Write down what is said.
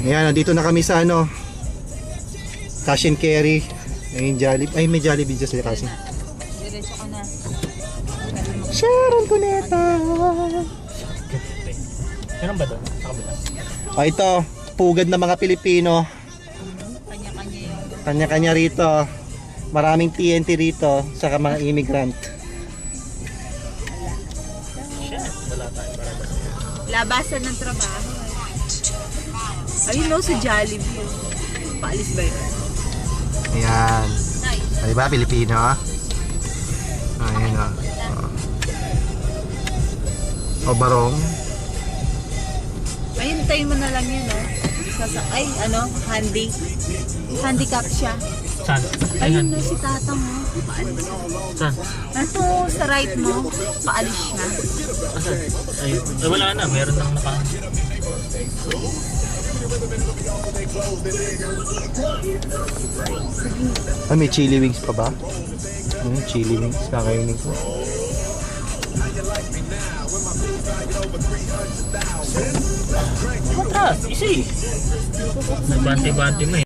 Ayan, nandito na kami sa ano, cash and carry. Ayun, Jollibee. Ay, may Jollibee dyan sa kasi. Diretso ka na. Sharon Cuneta. Meron ba doon? Sa kabila? O ito, pugad ng mga Pilipino. Kanya-kanya yung... Kanya-kanya rito. Maraming TNT rito, saka mga immigrant. Shit, wala tayong barabas. Labasan ng trabaho. Ayun no, sa Jollibee. Paalis ba yun? Ayan. Nice. O, diba, Pilipino? Ayan o. O, barong. Ayun, tayo mo na lang yun, no? Ay, ano, handicap siya. Saan? Ayun no, si tatang mo. Paalis. Saan? Ito, sa right mo, paalis siya. Asan? Ayun. Eh, wala na. Meron nang naka... Ah, may chili wings pa ba? Chili wings, kakainin ko. Matras, easy. Nabante-bante mo eh.